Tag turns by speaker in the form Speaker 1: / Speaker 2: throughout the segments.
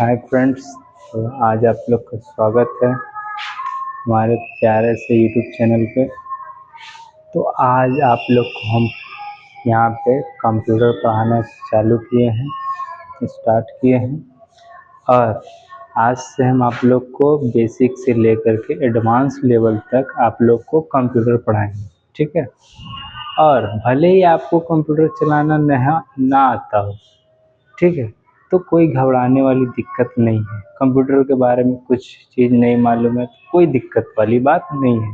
Speaker 1: Hi friends. तो आज आप लोग का स्वागत है हमारे प्यारे से यूट्यूब चैनल पे। तो आज आप लोग को हम यहाँ पे कंप्यूटर पढ़ाना चालू किए हैं, स्टार्ट किए हैं। और आज से हम आप लोग को बेसिक से लेकर के एडवांस लेवल तक आप लोग को कंप्यूटर पढ़ाएंगे, ठीक है। और भले ही आपको कंप्यूटर चलाना ना आता हो, ठीक है, तो कोई घबराने वाली दिक्कत नहीं है। कंप्यूटर के बारे में कुछ चीज़ नहीं मालूम है तो कोई दिक्कत वाली बात नहीं है।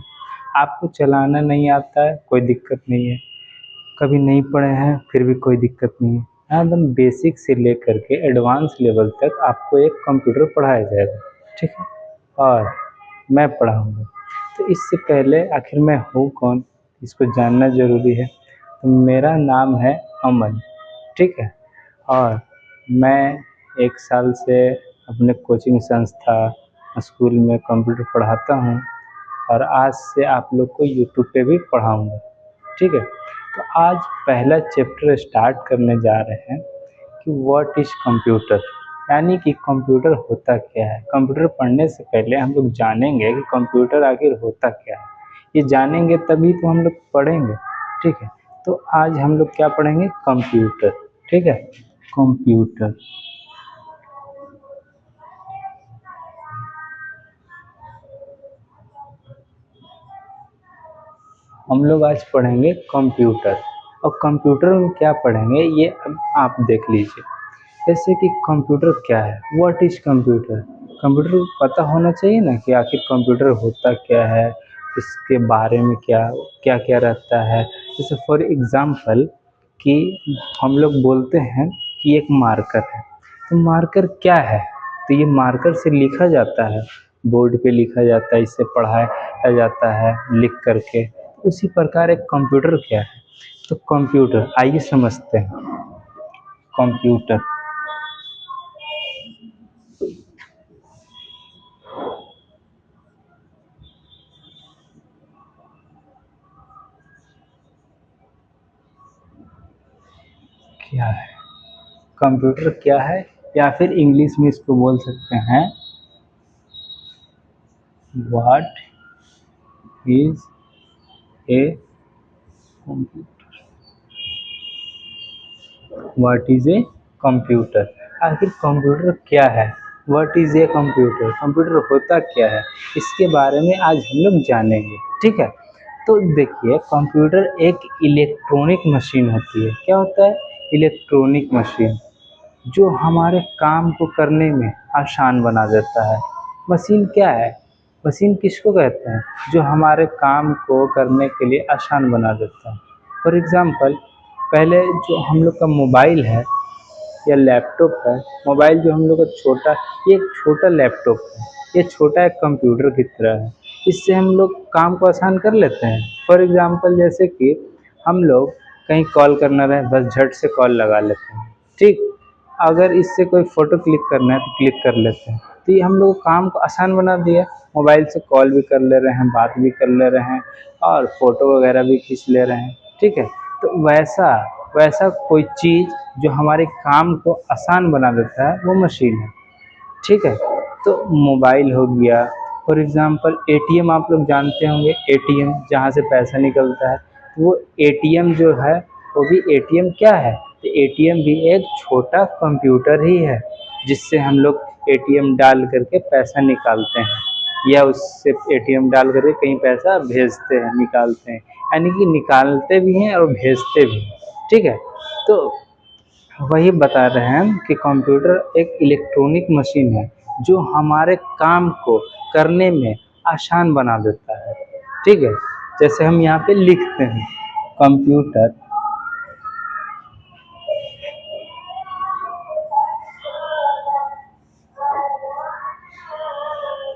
Speaker 1: आपको चलाना नहीं आता है, कोई दिक्कत नहीं है। कभी नहीं पढ़े हैं फिर भी कोई दिक्कत नहीं है। एकदम बेसिक से लेकर के एडवांस लेवल तक आपको एक कंप्यूटर पढ़ाया जाएगा, ठीक है। और मैं पढ़ाऊँगा। तो इससे पहले आखिर मैं हूँ कौन, इसको जानना ज़रूरी है। तो मेरा नाम है अमन, ठीक है। और मैं 1 साल से अपने कोचिंग संस्था स्कूल में कंप्यूटर पढ़ाता हूँ और आज से आप लोग को यूट्यूब पे भी पढ़ाऊँगा, ठीक है। तो आज पहला चैप्टर स्टार्ट करने जा रहे हैं कि व्हाट इज़ कंप्यूटर, यानी कि कंप्यूटर होता क्या है। कंप्यूटर पढ़ने से पहले हम लोग जानेंगे कि कंप्यूटर आखिर होता क्या है। ये जानेंगे तभी तो हम लोग पढ़ेंगे, ठीक है। तो आज हम लोग क्या पढ़ेंगे, कंप्यूटर, ठीक है। कंप्यूटर, हम लोग आज पढ़ेंगे कंप्यूटर। और कंप्यूटर में क्या पढ़ेंगे ये अब आप देख लीजिए। जैसे कि कंप्यूटर क्या है, व्हाट इज़ कंप्यूटर। कंप्यूटर पता होना चाहिए ना कि आखिर कंप्यूटर होता क्या है, इसके बारे में क्या क्या क्या रहता है। जैसे फॉर एग्ज़ाम्पल कि हम लोग बोलते हैं कि एक मार्कर है, तो मार्कर क्या है। तो ये मार्कर से लिखा जाता है, बोर्ड पे लिखा जाता है, इससे पढ़ाया जाता है लिख करके। उसी प्रकार एक कंप्यूटर क्या है। तो कंप्यूटर आइए समझते हैं। कंप्यूटर क्या है, कंप्यूटर क्या है, या फिर इंग्लिश में इसको बोल सकते हैं what is a computer. What is a computer, आखिर कंप्यूटर क्या है। What is a computer, computer होता क्या है, इसके बारे में आज हम लोग जानेंगे, ठीक है। तो देखिए, कंप्यूटर एक इलेक्ट्रॉनिक मशीन होती है। क्या होता है, इलेक्ट्रॉनिक मशीन, जो हमारे काम को करने में आसान बना देता है। मशीन क्या है, मशीन किसको कहते हैं, जो हमारे काम को करने के लिए आसान बना देता है। फॉर एग्ज़ाम्पल, पहले जो हम लोग का मोबाइल है या लैपटॉप है, मोबाइल जो हम लोग का छोटा, ये एक छोटा लैपटॉप है, ये छोटा एक कंप्यूटर की तरह है। इससे हम लोग काम को आसान कर लेते हैं। फॉर एग्ज़ाम्पल, जैसे कि हम लोग कहीं कॉल करना रहे, बस झट से कॉल लगा लेते हैं, ठीक। अगर इससे कोई फ़ोटो क्लिक करना है तो क्लिक कर लेते हैं। तो ये हम लोग काम को आसान बना दिया। मोबाइल से कॉल भी कर ले रहे हैं, बात भी कर ले रहे हैं और फ़ोटो वगैरह भी खींच ले रहे हैं, ठीक है। तो वैसा वैसा कोई चीज़ जो हमारे काम को आसान बना देता है वो मशीन है, ठीक है। तो मोबाइल हो गया। फॉर एग्ज़ाम्पल, एटीएम आप लोग जानते होंगे, एटीएम जहाँ से पैसा निकलता है। वो एटीएम जो है वो भी एटीएम क्या है, तो एटीएम भी एक छोटा कंप्यूटर ही है, जिससे हम लोग एटीएम डाल करके पैसा निकालते हैं या उससे एटीएम डाल करके कहीं पैसा भेजते हैं, निकालते हैं। यानी कि निकालते भी हैं और भेजते भी हैं, ठीक है। तो वही बता रहे हैं कि कंप्यूटर एक इलेक्ट्रॉनिक मशीन है जो हमारे काम को करने में आसान बना देता है, ठीक है। जैसे हम यहाँ पे लिखते हैं कंप्यूटर,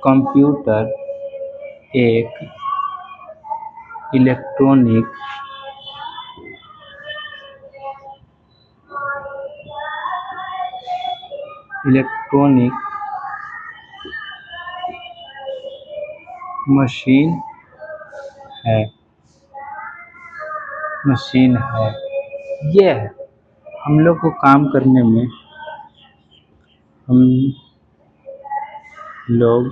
Speaker 1: कंप्यूटर एक इलेक्ट्रॉनिक इलेक्ट्रॉनिक मशीन है, मशीन है। ये है हम लोग को काम करने में, हम लोग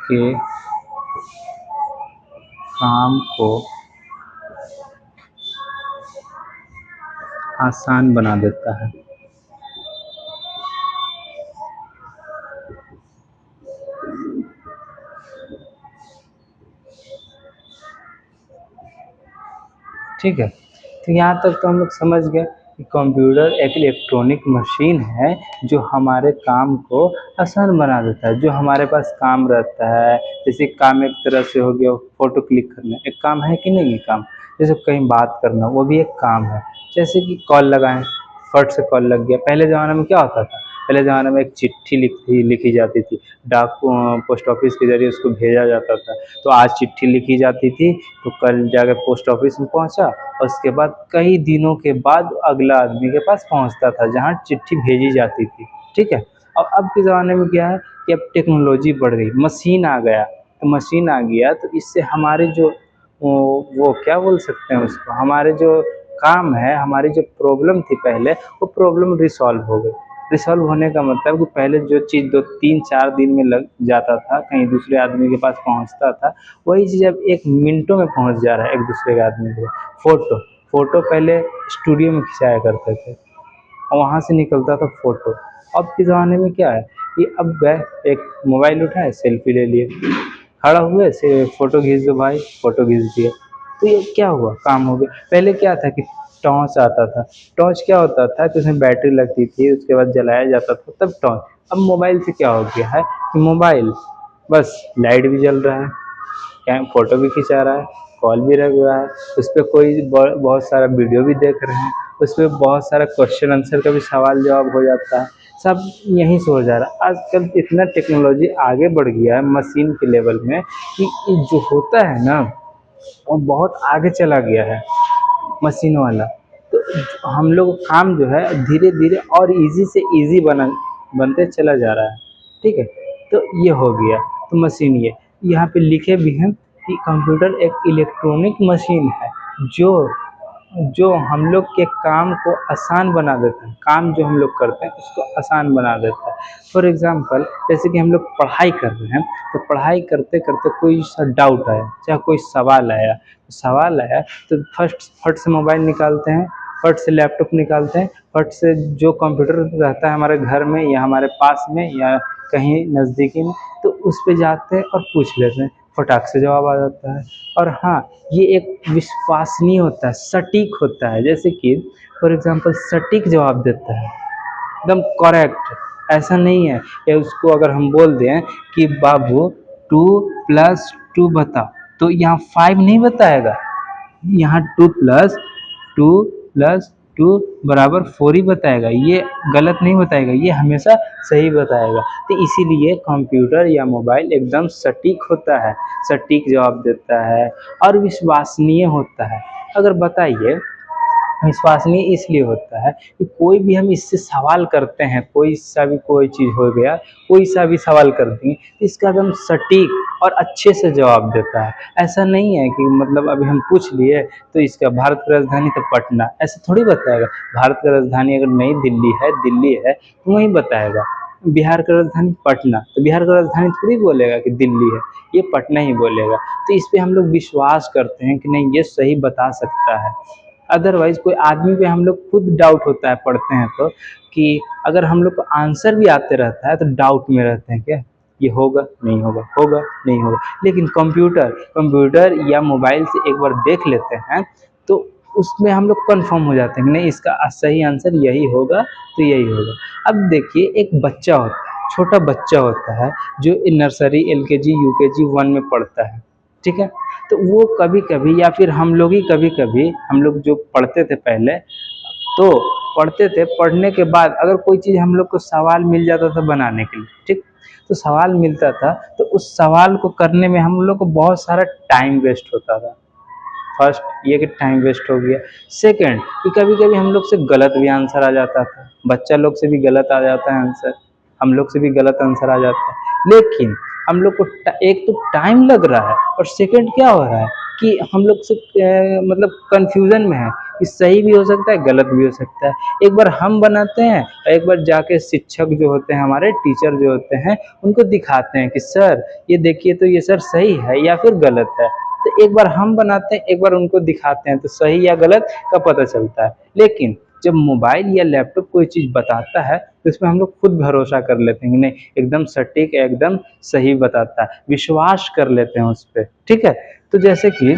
Speaker 1: के काम को आसान बना देता है। ठीक है, तो यहाँ तक तो हम लोग समझ गए कि कंप्यूटर एक इलेक्ट्रॉनिक मशीन है जो हमारे काम को आसान बना देता है। जो हमारे पास काम रहता है, जैसे काम एक तरह से हो गया फ़ोटो क्लिक करना, एक काम है कि नहीं ये काम? जैसे कहीं बात करना, वो भी एक काम है। जैसे कि कॉल लगाएं, फट से कॉल लग गया। पहले ज़माने में क्या होता था? पहले ज़माने में एक चिट्ठी लिखी जाती थी, डाक पोस्ट ऑफिस के ज़रिए उसको भेजा जाता था। तो आज चिट्ठी लिखी जाती थी, तो कल जाकर पोस्ट ऑफिस में पहुंचा और उसके बाद कई दिनों के बाद अगला आदमी के पास पहुंचता था जहां चिट्ठी भेजी जाती थी। ठीक है, और अब के ज़माने में क्या है कि अब टेक्नोलॉजी बढ़ गई, मशीन आ गया। तो मशीन आ गया तो इससे हमारे जो वो क्या बोल सकते हैं उसको, हमारे जो काम है, हमारी जो प्रॉब्लम थी पहले, वो प्रॉब्लम रिसॉल्व हो गई। रिसॉल्व होने का मतलब कि पहले जो चीज़ 2 3 4 दिन में लग जाता था, कहीं दूसरे आदमी के पास पहुंचता था, वही चीज़ अब 1 मिनटों में पहुंच जा रहा है एक दूसरे के आदमी के पास। फोटो पहले स्टूडियो में खिंचाया करते थे और वहाँ से निकलता था फोटो। अब के ज़माने में क्या है कि अब गए, एक मोबाइल उठाए, सेल्फी ले लिए, खड़ा हुए से फ़ोटो खींच दो भाई, फ़ोटो खींच दिया। तो ये क्या हुआ, काम हो गया। पहले क्या था कि टॉर्च आता था। टॉर्च क्या होता था कि उसमें बैटरी लगती थी, उसके बाद जलाया जाता था, तब टॉर्च। अब मोबाइल से क्या हो गया है कि मोबाइल बस लाइट भी जल रहा है, क्या फ़ोटो भी खिंचा रहा है, कॉल भी लग रहा है, उस पर कोई बहुत सारा वीडियो भी देख रहे हैं, उस पर बहुत सारा क्वेश्चन आंसर का भी सवाल जवाब हो जाता है। सब यहीं से हो जा रहा है। आजकल इतना टेक्नोलॉजी आगे बढ़ गया है मशीन के लेवल में कि जो होता है ना, वो बहुत आगे चला गया है मशीन वाला। तो हम लोग काम जो है धीरे धीरे और इजी से इजी बनते चला जा रहा है। ठीक है, तो ये हो गया। तो मशीन ये यहाँ पे लिखे भी हैं कि कंप्यूटर एक इलेक्ट्रॉनिक मशीन है जो जो हम लोग के काम को आसान बना देता है। काम जो हम लोग करते हैं उसको आसान बना देता है। फॉर एग्ज़ाम्पल, जैसे कि हम लोग पढ़ाई कर रहे हैं, तो पढ़ाई करते करते कोई सा डाउट आया, चाहे कोई सवाल आया तो फट से मोबाइल निकालते हैं, फट से लैपटॉप निकालते हैं, फट से जो कंप्यूटर रहता है हमारे घर में या हमारे पास में या कहीं नज़दीकी में, तो उस पे जाते हैं और पूछ लेते हैं, फटाक से जवाब आ जाता है। और हाँ, ये एक विश्वसनीय होता है, सटीक होता है। जैसे कि फॉर एग्ज़ाम्पल सटीक जवाब देता है, एकदम करेक्ट। ऐसा नहीं है कि उसको अगर हम बोल दें कि बाबू 2 + 2 बता, तो यहाँ 5 नहीं बताएगा, यहाँ 2 + 2 बराबर 4 ही बताएगा। ये गलत नहीं बताएगा, ये हमेशा सही बताएगा। तो इसीलिए कंप्यूटर या मोबाइल एकदम सटीक होता है, सटीक जवाब देता है और विश्वसनीय होता है। अगर बताइए, विश्वसनीय इसलिए होता है कि कोई भी हम इससे सवाल करते हैं, कोई चीज़ हो गया, कोई सा भी सवाल कर दिए, इसका एकदम सटीक और अच्छे से जवाब देता है। ऐसा नहीं है कि मतलब अभी हम पूछ लिए तो इसका भारत की राजधानी तो पटना, ऐसा थोड़ी बताएगा। भारत की राजधानी अगर नई दिल्ली है तो वहीं बताएगा। बिहार की राजधानी पटना, तो बिहार की राजधानी थोड़ी बोलेगा कि दिल्ली है, ये पटना ही बोलेगा। तो इस पे हम लोग विश्वास करते हैं कि नहीं, ये सही बता सकता है। अदरवाइज़ कोई आदमी पे हम लोग खुद डाउट होता है पढ़ते हैं तो, कि अगर हम लोग को आंसर भी आते रहता है तो डाउट में रहते हैं, क्या ये होगा नहीं होगा, होगा नहीं होगा। लेकिन कंप्यूटर या मोबाइल से एक बार देख लेते हैं तो उसमें हम लोग कंफर्म हो जाते हैं कि नहीं, इसका सही आंसर यही होगा, तो यही होगा। अब देखिए, एक बच्चा होता है, छोटा बच्चा होता है जो नर्सरी, एलकेजी, यूकेजी 1 में पढ़ता है। ठीक है, तो वो कभी कभी या फिर हम लोग ही कभी कभी, हम लोग जो पढ़ते थे पहले, तो पढ़ते थे, पढ़ने के बाद अगर कोई चीज़ हम लोग को सवाल मिल जाता था बनाने के लिए, ठीक, तो सवाल मिलता था तो उस सवाल को करने में हम लोग को बहुत सारा टाइम वेस्ट होता था। फर्स्ट ये कि टाइम वेस्ट हो गया। सेकंड कि कभी कभी हम लोग से गलत भी आंसर आ जाता था, बच्चा लोग से भी गलत आ जाता है आंसर, हम लोग से भी गलत आंसर आ जाता है। लेकिन हम लोग को एक तो टाइम लग रहा है और सेकंड क्या हो रहा है कि हम लोग से मतलब कन्फ्यूज़न में है कि सही भी हो सकता है, गलत भी हो सकता है। एक बार हम बनाते हैं और एक बार जाके शिक्षक जो होते हैं, हमारे टीचर जो होते हैं, उनको दिखाते हैं कि सर ये देखिए तो ये सर सही है या फिर गलत है। तो एक बार हम बनाते हैं, एक बार उनको दिखाते हैं, तो सही या गलत का पता चलता है। लेकिन जब मोबाइल या लैपटॉप कोई चीज़ बताता है, तो इसमें हम लोग खुद भरोसा कर लेते हैं कि नहीं, एकदम सटीक, एकदम सही बताता है, विश्वास कर लेते हैं उस पे, ठीक है? तो जैसे कि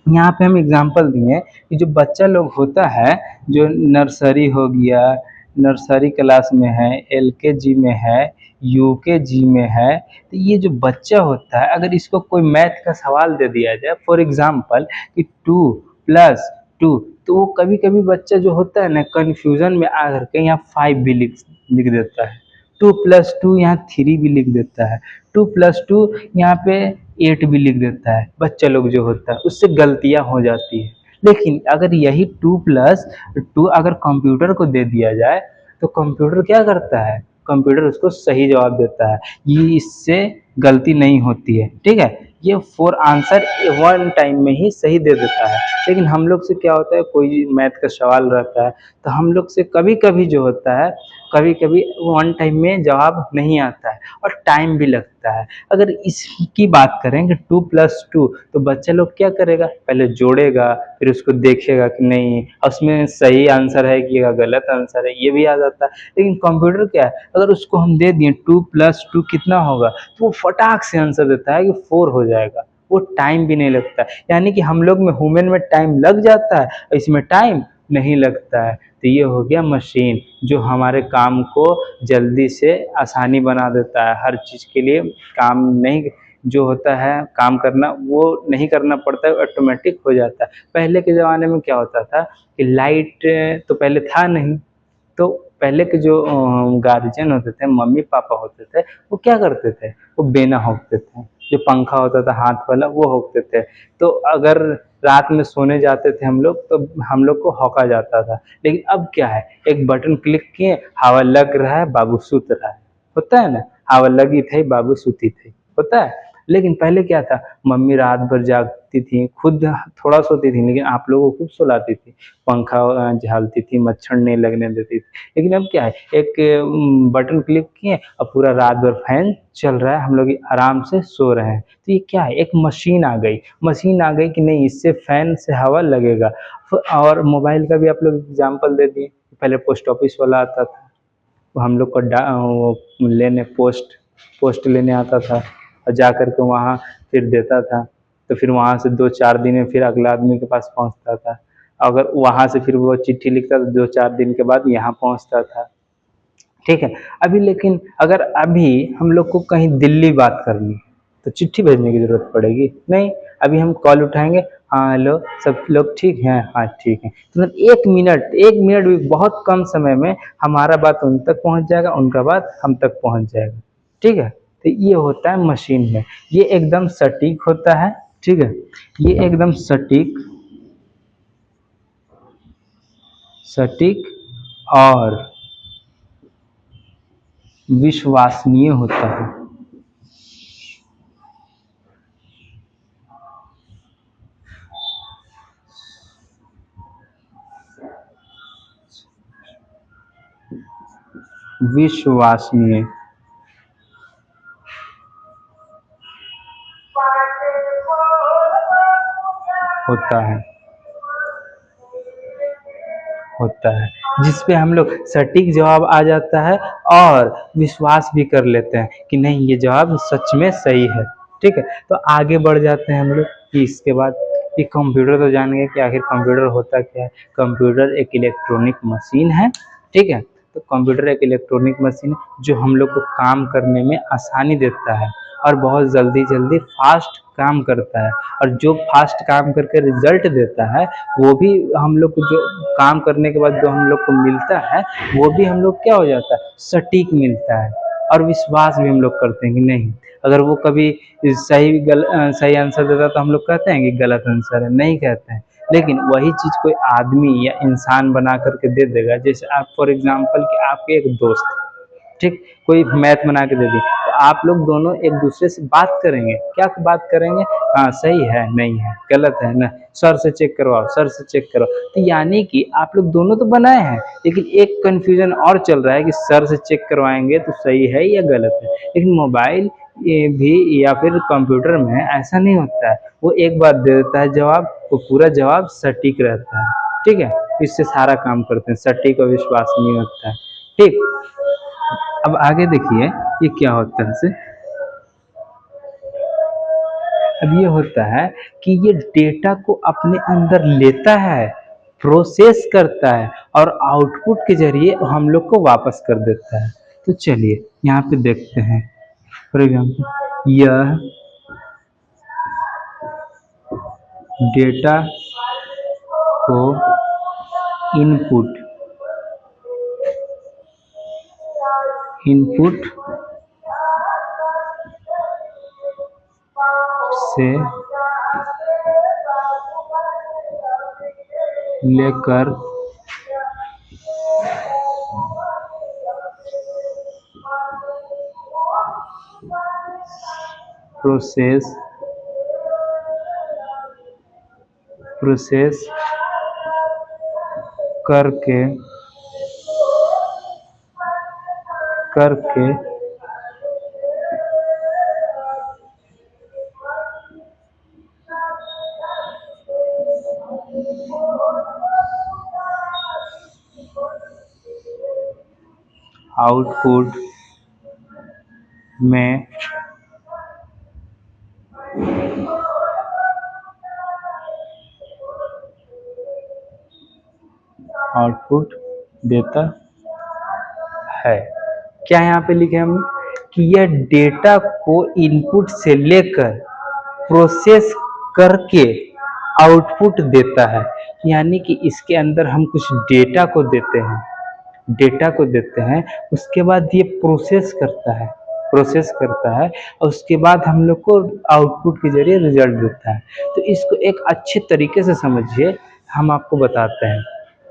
Speaker 1: यहाँ पे हम एग्जांपल दिए कि जो बच्चा लोग होता है, जो नर्सरी हो गया, नर्सरी क्लास में है, एलकेजी में है, यूकेजी में है, तो ये जो बच्चा होता है, अगर इसको कोई मैथ का सवाल दे दिया जाए, फॉर एग्जांपल कि 2 + 2, तो वो कभी-कभी बच्चा जो होता है ना, कन्फ्यूज़न में आ करके यहाँ 5 भी लिख लिख देता है। 2 + 2 यहाँ 3 भी लिख देता है। 2 + 2 यहाँ पे 8 भी लिख देता है। बच्चा लोग जो होता है, उससे गलतियाँ हो जाती है। लेकिन अगर यही 2 + 2 अगर कंप्यूटर को दे दिया जाए, तो कंप्यूटर क्या करता है? कंप्यूटर उसको सही जवाब देता है। ये इससे गलती नहीं होती है, ठीक है? ये 4 आंसर वन टाइम में ही सही दे देता है। लेकिन हम लोग से क्या होता है, कोई मैथ का सवाल रहता है, तो हम लोग से कभी-कभी जो होता है, कभी-कभी वन टाइम में जवाब नहीं आता है और टाइम भी लगता है। अगर इसकी बात करें कि 2 + 2, तो बच्चा लोग क्या करेगा, पहले जोड़ेगा, फिर उसको देखेगा कि नहीं उसमें सही आंसर है कि या गलत आंसर है, ये भी आ जाता है। लेकिन कंप्यूटर क्या है, अगर उसको हम दे दिए 2 + 2 कितना होगा, तो वो फटाक से आंसर देता है कि 4 हो जाएगा। वो टाइम भी नहीं लगता है। यानी कि हम लोग में, ह्यूमन में टाइम लग जाता है, इसमें टाइम नहीं लगता है। तो ये हो गया मशीन, जो हमारे काम को जल्दी से आसानी बना देता है। हर चीज़ के लिए काम नहीं जो होता है, काम करना वो नहीं करना पड़ता है, ऑटोमेटिक हो जाता है। पहले के ज़माने में क्या होता था कि लाइट तो पहले था नहीं, तो पहले के जो गार्जियन होते थे, मम्मी-पापा होते थे, वो क्या करते थे? वो बेना होकते थे। जो पंखा होता था हाथ वाला, वो होकते थे। तो अगर रात में सोने जाते थे हम लोग, तो हम लोग को हौका जाता था। लेकिन अब क्या है, एक बटन क्लिक किए, हवा लग रहा है, बाबू सूत रहा है। होता है ना? हवा लगी थी, बाबू सूती थी। होता है? लेकिन पहले क्या था, मम्मी रात भर जागती थी, खुद थोड़ा सोती थी, लेकिन आप लोगों को खूब सुलाती थी। पंखा झालती थी, मच्छर नहीं लगने देती थी। लेकिन अब क्या है, एक बटन क्लिक किए और पूरा रात भर फैन चल रहा है, हम लोग आराम से सो रहे हैं। तो ये क्या है, एक मशीन आ गई। मशीन आ गई कि नहीं, इससे फैन से हवा लगेगा। और मोबाइल का भी आप लोग एग्जांपल दे दिए। पहले पोस्ट ऑफिस वाला आता था, वो हम लोग को वो लेने पोस्ट लेने आता था और जा कर के वहाँ फिर देता था। तो फिर वहाँ से 2-4 दिन में फिर अगला आदमी के पास पहुँचता था। अगर वहाँ से फिर वो चिट्ठी लिखता था, 2-4 दिन के बाद यहाँ पहुँचता था। ठीक है? अभी लेकिन अगर अभी हम लोग को कहीं दिल्ली बात करनी है, तो चिट्ठी भेजने की ज़रूरत पड़ेगी? नहीं, अभी हम कॉल उठाएँगे, हाँ, हेलो, सब लोग ठीक हैं? हाँ, ठीक हैं। तुरंत 1 मिनट भी बहुत कम समय में हमारा बात उन तक पहुँच जाएगा, उनका बात हम तक पहुँच जाएगा। ठीक है? तो ये होता है मशीन में। ये एकदम सटीक होता है, ठीक है? ये एकदम सटीक सटीक और विश्वसनीय होता है। विश्वसनीय होता है होता है जिस पे हम लोग सटीक जवाब आ जाता है और विश्वास भी कर लेते हैं कि नहीं, ये जवाब सच में सही है। ठीक है, तो आगे बढ़ जाते हैं हम लोग कि इसके बाद कि कंप्यूटर तो जान गए कि आखिर कंप्यूटर होता क्या है। कंप्यूटर एक इलेक्ट्रॉनिक मशीन है, ठीक है? तो कंप्यूटर एक इलेक्ट्रॉनिक मशीन है जो हम लोग को काम करने में आसानी देता है और बहुत जल्दी जल्दी फास्ट काम करता है। और जो फास्ट काम करके रिजल्ट देता है, वो भी हम लोग को, जो काम करने के बाद जो हम लोग को मिलता है, वो भी हम लोग क्या हो जाता है, सटीक मिलता है। और विश्वास भी हम लोग करते हैं कि नहीं, अगर वो कभी सही आंसर देता तो हम लोग कहते हैं कि गलत आंसर है, नहीं कहते हैं। लेकिन वही चीज़ कोई आदमी या इंसान बना करके दे देगा, जैसे आप फॉर एग्जांपल कि आपके एक दोस्त, ठीक, कोई मैथ बना के दे दी, तो आप लोग दोनों एक दूसरे से बात करेंगे। क्या बात करेंगे? हाँ सही है, नहीं है, गलत है ना, सर से चेक करवाओ, सर से चेक करो। तो यानी कि आप लोग दोनों तो बनाए हैं, लेकिन एक कन्फ्यूजन और चल रहा है कि सर से चेक करवाएंगे तो सही है या गलत है। लेकिन मोबाइल ये भी या फिर कंप्यूटर में ऐसा नहीं होता है, वो एक बार दे देता है जवाब, वो पूरा जवाब सटीक रहता है। ठीक है, इससे सारा काम करते हैं, सटीक और विश्वास नहीं होता है। ठीक, अब आगे देखिए ये क्या होता है। अब ये होता है कि ये डेटा को अपने अंदर लेता है, प्रोसेस करता है और आउटपुट के जरिए हम लोग को वापस कर देता है। तो चलिए यहाँ पे देखते हैं। फॉर एग्जाम्पल यह डेटा को इनपुट से लेकर प्रोसेस करके आउटपुट में आउटपुट देता है। क्या यहाँ पे लिखे हम कि यह डेटा को इनपुट से लेकर प्रोसेस करके आउटपुट देता है। यानी कि इसके अंदर हम कुछ डेटा को देते हैं, उसके बाद ये प्रोसेस करता है और उसके बाद हम लोग को आउटपुट के जरिए रिजल्ट देता है। तो इसको एक अच्छे तरीके से समझिए, हम आपको बताते हैं।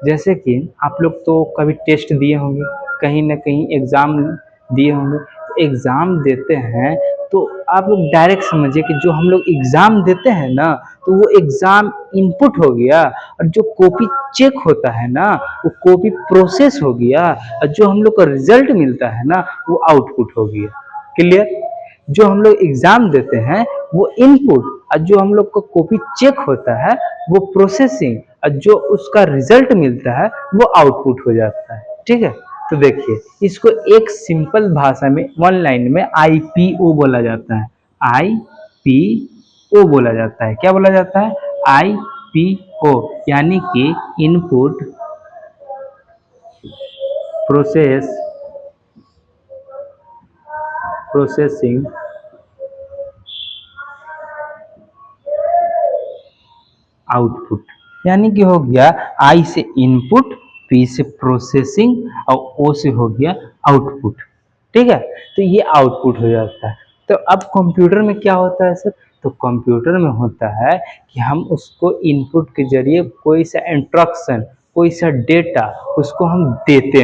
Speaker 1: जैसे कि आप लोग तो कभी टेस्ट दिए होंगे, कहीं ना कहीं एग्ज़ाम दिए होंगे। एग्ज़ाम देते हैं तो आप लोग डायरेक्ट समझिए कि जो हम लोग एग्ज़ाम देते हैं ना, तो वो एग्ज़ाम इनपुट हो गया और जो कॉपी चेक होता है ना, वो कॉपी प्रोसेस हो गया और जो हम लोग का रिजल्ट मिलता है ना, वो आउटपुट हो गया। क्लियर? जो हम लोग एग्ज़ाम देते हैं वो इनपुट और जो हम लोग का कॉपी चेक होता है वो प्रोसेसिंग और जो उसका रिजल्ट मिलता है वो आउटपुट हो जाता है। ठीक है, तो देखिए इसको एक सिंपल भाषा में वन लाइन में आईपीओ बोला जाता है। आईपीओ बोला जाता है। क्या बोला जाता है? आईपीओ, यानी कि इनपुट प्रोसेसिंग आउटपुट। यानी कि हो गया आई से इनपुट, पी से प्रोसेसिंग और ओ से हो गया आउटपुट। ठीक है, तो ये आउटपुट हो जाता है। तो अब कंप्यूटर में क्या होता है सर? तो कंप्यूटर में होता है कि हम उसको इनपुट के जरिए कोई सा इंस्ट्रक्शन, कोई सा डेटा उसको हम देते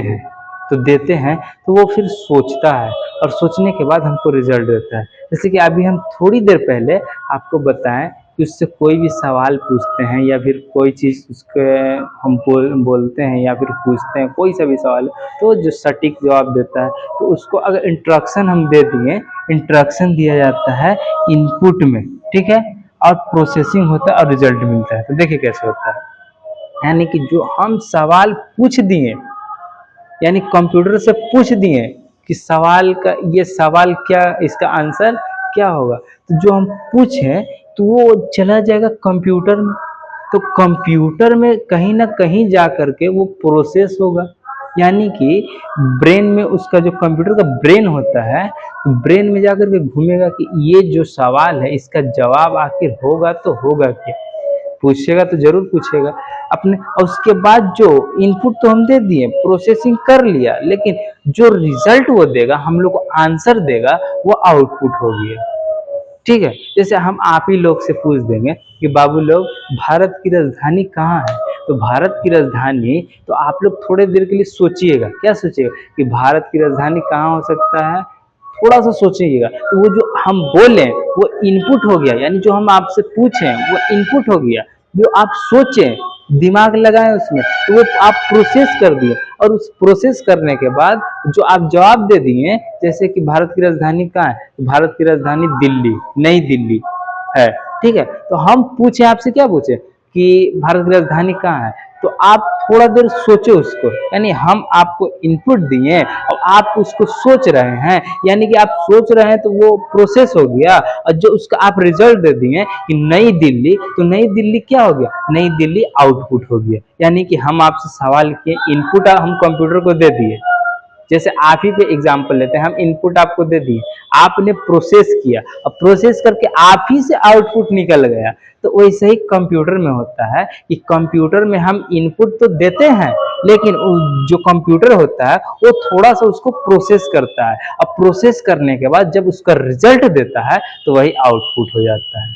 Speaker 1: हैं तो वो फिर सोचता है और सोचने के बाद हमको रिजल्ट देता है। जैसे कि अभी हम थोड़ी देर पहले आपको बताएं कि उससे कोई भी सवाल पूछते हैं या फिर कोई चीज़ उसके हम बोलते हैं या फिर पूछते हैं, कोई सा भी सवाल, तो जो सटीक जवाब देता है। तो उसको अगर इंस्ट्रक्शन हम दे दिए, इंस्ट्रक्शन दिया जाता है इनपुट में, ठीक है, और प्रोसेसिंग होता है और रिजल्ट मिलता है। तो देखिए कैसे होता है, यानी कि जो हम सवाल पूछ दिए, यानी कंप्यूटर से पूछ दिए कि सवाल का ये सवाल क्या, इसका आंसर क्या होगा, तो जो हम पूछें तो वो चला जाएगा कंप्यूटर में। तो कंप्यूटर में कहीं ना कहीं जा करके वो प्रोसेस होगा, यानी कि ब्रेन में उसका जो कंप्यूटर का ब्रेन होता है, तो ब्रेन में जाकर के घूमेगा कि ये जो सवाल है इसका जवाब आखिर होगा तो होगा क्या। पूछेगा तो जरूर पूछेगा अपने, और उसके बाद जो इनपुट तो हम दे दिए, प्रोसेसिंग कर लिया, लेकिन जो रिजल्ट वो देगा, हम लोग को आंसर देगा, वो आउटपुट हो गया। ठीक है, जैसे हम आप ही लोग से पूछ देंगे कि बाबू लोग भारत की राजधानी कहाँ है, तो भारत की राजधानी, तो आप लोग थोड़े देर के लिए सोचिएगा, क्या सोचिएगा कि भारत की राजधानी कहाँ हो सकता है। थोड़ा सा सोचिएगा। तो वो जो हम बोले वो इनपुट हो गया, यानी जो हम आपसे पूछें वो इनपुट हो गया। जो आप सोचें, दिमाग लगाएं उसमें, तो वो आप प्रोसेस कर दिए, और उस प्रोसेस करने के बाद जो आप जवाब दे दिए, जैसे कि भारत की राजधानी कहाँ है, तो भारत की राजधानी दिल्ली, नई दिल्ली है, ठीक है। तो हम पूछे आपसे, क्या पूछे कि भारत की राजधानी कहाँ है, तो आप थोड़ा देर सोचे उसको, यानी हम आपको इनपुट दिए और आप उसको सोच रहे हैं, यानी कि आप सोच रहे हैं तो वो प्रोसेस हो गया। और जो उसका आप रिजल्ट दे दिए कि नई दिल्ली, तो नई दिल्ली क्या हो गया, नई दिल्ली आउटपुट हो गया। यानी कि हम आपसे सवाल किए, इनपुट हम कंप्यूटर को दे दिए। जैसे आप ही पे एग्जांपल लेते हैं, हम इनपुट आपको दे दिए, आपने प्रोसेस किया, और प्रोसेस करके आप ही से आउटपुट निकल गया। तो वैसे ही कंप्यूटर में होता है कि कंप्यूटर में हम इनपुट तो देते हैं, लेकिन जो कंप्यूटर होता है वो थोड़ा सा उसको प्रोसेस करता है, और प्रोसेस करने के बाद जब उसका रिजल्ट देता है तो वही आउटपुट हो जाता है।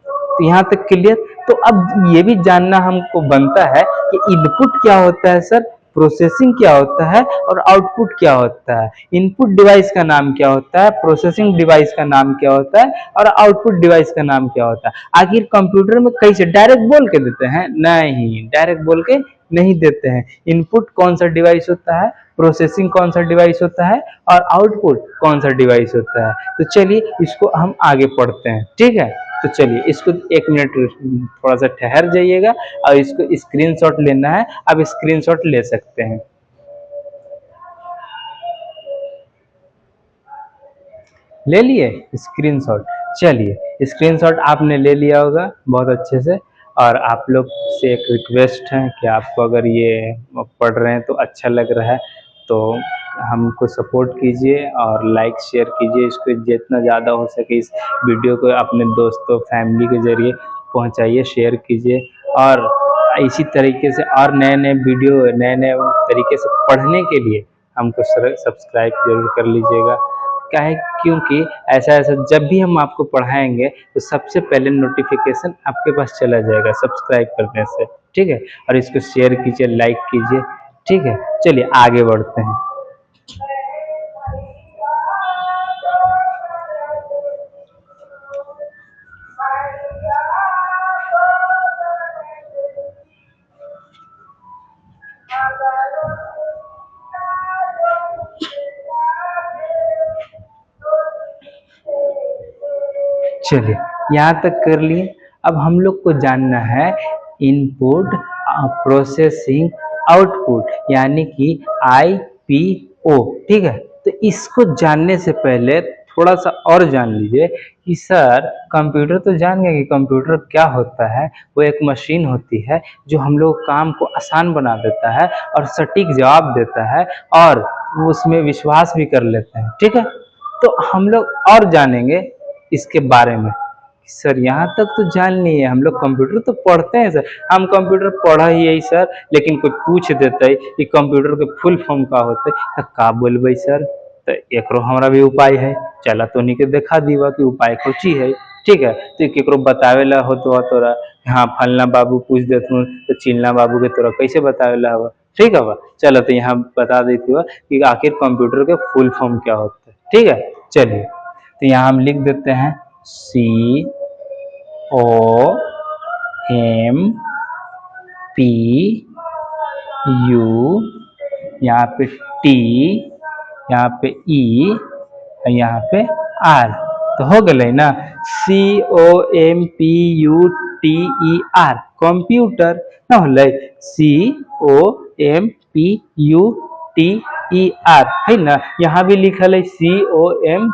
Speaker 1: तो यहाँ तक क्लियर। तो अब ये भी जानना हमको बनता है कि इनपुट क्या होता है सर, प्रोसेसिंग क्या होता है, और आउटपुट क्या होता है। इनपुट डिवाइस का नाम क्या होता है, प्रोसेसिंग डिवाइस का नाम क्या होता है, और आउटपुट डिवाइस का नाम क्या होता है। आखिर कंप्यूटर में कैसे डायरेक्ट बोल के देते हैं, नहीं, डायरेक्ट बोल के नहीं देते हैं। इनपुट कौन सा डिवाइस होता है, प्रोसेसिंग कौन सा डिवाइस होता है, और आउटपुट कौन सा डिवाइस होता है। तो चलिए इसको हम आगे पढ़ते हैं, ठीक है। तो चलिए इसको 1 मिनट थोड़ा सा ठहर जाइएगा, और इसको स्क्रीनशॉट लेना है, अब स्क्रीनशॉट ले सकते हैं। ले लिए स्क्रीनशॉट। चलिए स्क्रीनशॉट आपने ले लिया होगा बहुत अच्छे से। और आप लोग से एक रिक्वेस्ट है कि आपको अगर ये पढ़ रहे हैं तो अच्छा लग रहा है तो हमको सपोर्ट कीजिए और लाइक शेयर कीजिए, इसको जितना ज़्यादा हो सके इस वीडियो को अपने दोस्तों फैमिली के ज़रिए पहुंचाइए, शेयर कीजिए। और इसी तरीके से और नए नए वीडियो नए नए तरीके से पढ़ने के लिए हमको सब्सक्राइब जरूर कर लीजिएगा। क्या है, क्योंकि ऐसा ऐसा जब भी हम आपको पढ़ाएंगे तो सबसे पहले नोटिफिकेशन आपके पास चला जाएगा सब्सक्राइब करने से, ठीक है। और इसको शेयर कीजिए, लाइक कीजिए, ठीक है। चलिए आगे बढ़ते हैं। चलिए यहाँ तक कर लिए। अब हम लोग को जानना है इनपुट, प्रोसेसिंग, आउटपुट, यानी कि IPO, ठीक है। तो इसको जानने से पहले थोड़ा सा और जान लीजिए कि सर कंप्यूटर तो जान गए कि कंप्यूटर क्या होता है। वो एक मशीन होती है जो हम लोग काम को आसान बना देता है और सटीक जवाब देता है, और उसमें विश्वास भी कर लेते हैं, ठीक है। तो हम लोग और जानेंगे इसके बारे में। सर यहाँ तक तो जान नहीं है, हम लोग कंप्यूटर तो पढ़ते हैं सर, हम कंप्यूटर पढ़ा ही है सर, लेकिन कोई पूछ देते है कि कंप्यूटर के फुल फॉर्म का होते तो का बोलबे सर। तो एकरो हमारा भी उपाय है, चला तो नहीं के देखा दीवा कि उपाय कोची है, ठीक है। तो केकरो बतावेला हो तो तोरा, हाँ फलना बाबू पूछ देते तो चिलना बाबू के तोरा कैसे बतावेला हवा, ठीक है। चलो तो यहाँ बता देती हुआ कि आखिर कंप्यूटर के फुल फॉर्म क्या होता है, ठीक है। चलिए तो यहाँ हम लिख देते हैं COMPU, यहाँ पे T, यहाँ पे E, यहाँ पे R। तो हो गए ना, COMPUTER कंप्यूटर ना होले, COMPUTER है ना। यहाँ भी लिखल है COMPUTER।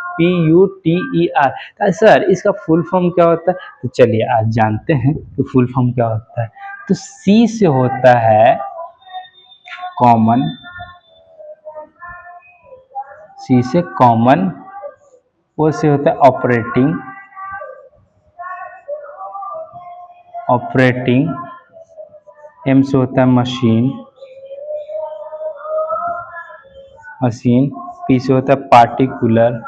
Speaker 1: सर इसका फुल फॉर्म क्या होता है, तो चलिए आज जानते हैं कि फुल फॉर्म क्या होता है। तो C से होता है कॉमन, C से कॉमन, O से होता है ऑपरेटिंग, M से होता है मशीन, P से होता है पार्टिकुलर,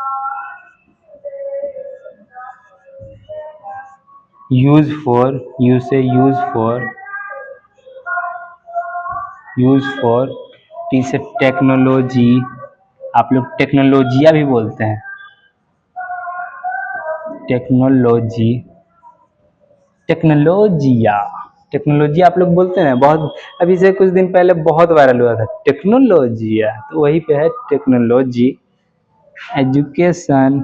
Speaker 1: U से यूज फॉर, T से टेक्नोलॉजी, आप लोग टेक्नोलॉजिया भी बोलते हैं, टेक्नोलॉजी, टेक्नोलॉजिया, टेक्नोलॉजी आप लोग बोलते हैं ना, बहुत अभी से कुछ दिन पहले बहुत वायरल हुआ था टेक्नोलॉजिया, तो वही पे है technology. Education,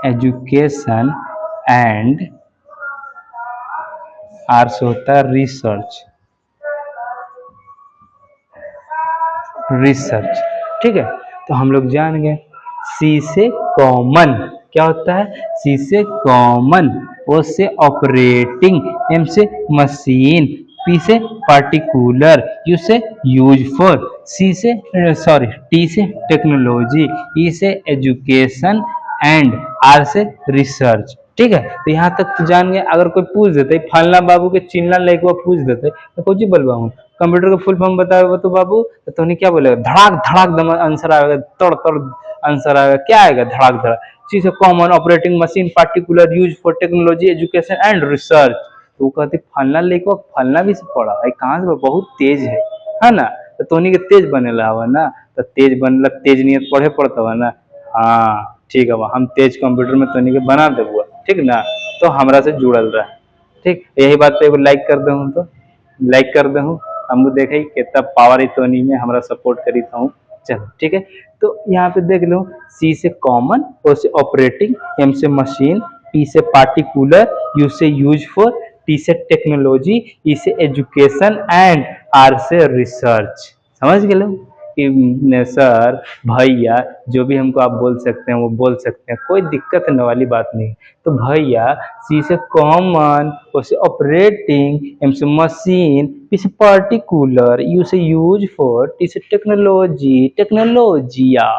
Speaker 1: education and R से होता है रिसर्च, रिसर्च, ठीक है। तो हम लोग जान गए सी से कॉमन क्या होता है, सी से कॉमन, ओ से ऑपरेटिंग, एम से मशीन, पी से पार्टिकुलर, यू से यूज फॉर, सी से सॉरी टी से टेक्नोलॉजी, ई से एजुकेशन एंड आर से रिसर्च, ठीक है। तो यहाँ तक तो जान गए। अगर कोई पूछ देते फलना बाबू के चिल्ला लड़का पूछ देते तो कुछ ही बोलवाऊँ कंप्यूटर का फुल फॉर्म बताओ तो बाबू, तो तोनी क्या बोलेगा, धड़ाक धड़ाक दम आंसर आएगा, तड़ तड़ आंसर आएगा, क्या आएगा, धड़ाक धड़ाक। चीज common operating machine particular use for technology education and research. तो वो कहते फलना लेको फलना भी से पढ़ा है, कहाँ से बहुत तेज है ना। तो तोनी के तेज बनेला हवा ना, तो तेज बनला तेज नियत पढ़े पड़ता हुआ ना। हाँ ठीक है, हम तेज कंप्यूटर में तोनी के बना देबुआ, ठीक ना। तो हमरा से जुड़ल रहा, ठीक। यही बात पे एगो लाइक कर दे, तो लाइक कर दे, हम देखे कितना पावर इतनी में हमारा सपोर्ट करी था। चलो ठीक है। तो यहाँ पे देख लो सी से कॉमन, ओ से ऑपरेटिंग, एम से मशीन, पी से पार्टिकुलर, यू से यूज फॉर, टी से टेक्नोलॉजी, ई से एजुकेशन एंड आर से रिसर्च। समझ गए लोग कि सर भैया जो भी हमको आप बोल सकते हैं वो बोल सकते हैं, कोई दिक्कत करने वाली बात नहीं। तो भैया सी से कॉमन, ओ से ऑपरेटिंग, एम से मशीन, पी से पार्टिकुलर, यू से यूज फॉर, टी से टेक्नोलॉजी, टेक्नोलॉजिया,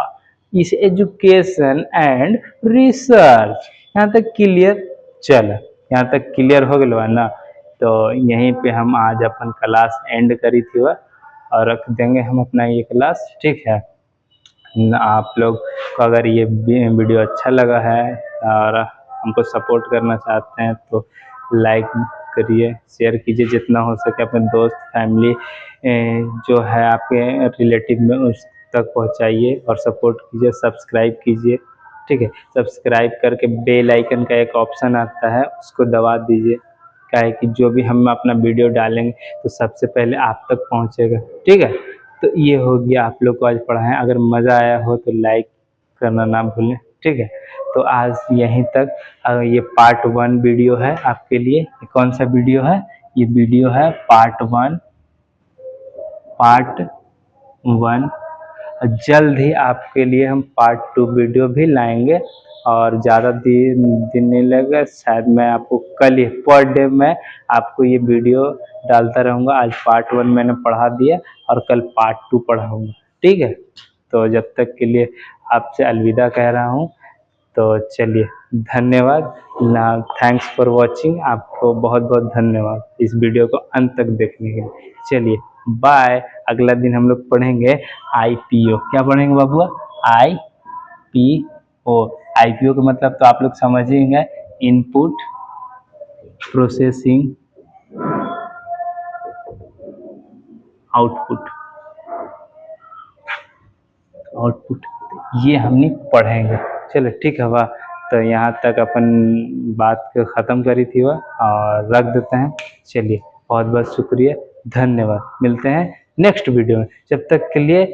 Speaker 1: ई से एजुकेशन एंड रिसर्च। यहाँ तक क्लियर, चल यहाँ तक क्लियर हो गया ना। तो यहीं पे हम आज अपन क्लास एंड करी थी वह, और रख देंगे हम अपना ये क्लास, ठीक है। आप लोग को अगर ये वीडियो अच्छा लगा है और हमको सपोर्ट करना चाहते हैं तो लाइक करिए, शेयर कीजिए जितना हो सके अपने दोस्त फैमिली जो है आपके रिलेटिव में उस तक पहुंचाइए, और सपोर्ट कीजिए, सब्सक्राइब कीजिए, ठीक है। सब्सक्राइब करके बेल आइकन का एक ऑप्शन आता है उसको दबा दीजिए, क्या है कि जो भी हम अपना वीडियो डालेंगे तो सबसे पहले आप तक पहुंचेगा, ठीक है। तो ये हो गया आप लोग को आज पढ़ाएं, अगर मज़ा आया हो तो लाइक करना ना भूलें, ठीक है। तो आज यहीं तक। ये पार्ट 1 वीडियो है आपके लिए। ये कौन सा वीडियो है, ये वीडियो है पार्ट 1, पार्ट 1। जल्द ही आपके लिए हम पार्ट 2 वीडियो भी लाएंगे, और ज़्यादा दिन नहीं लगेगा, शायद मैं आपको कल ही पर डे में आपको ये वीडियो डालता रहूँगा। आज पार्ट 1 मैंने पढ़ा दिया और कल पार्ट 2 पढ़ाऊँगा, ठीक है। तो जब तक के लिए आपसे अलविदा कह रहा हूँ। तो चलिए, धन्यवाद ना, थैंक्स फॉर वॉचिंग। आपको बहुत बहुत धन्यवाद इस वीडियो को अंत तक देखने के लिए। चलिए बाय। अगला दिन हम लोग पढ़ेंगे आईपीओ। क्या पढ़ेंगे बाबुआ, आईपीओ। आईपीओ का मतलब तो आप लोग समझेंगे, इनपुट प्रोसेसिंग आउटपुट, आउटपुट ये हमने पढ़ेंगे। चलो ठीक है वाह। तो यहाँ तक अपन बात ख़त्म करी थी वह, और रख देते हैं। चलिए बहुत बहुत शुक्रिया, धन्यवाद। मिलते हैं नेक्स्ट वीडियो में, जब तक के लिए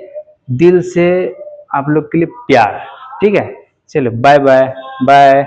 Speaker 1: दिल से आप लोग के लिए प्यार, ठीक है। चलो बाय बाय बाय।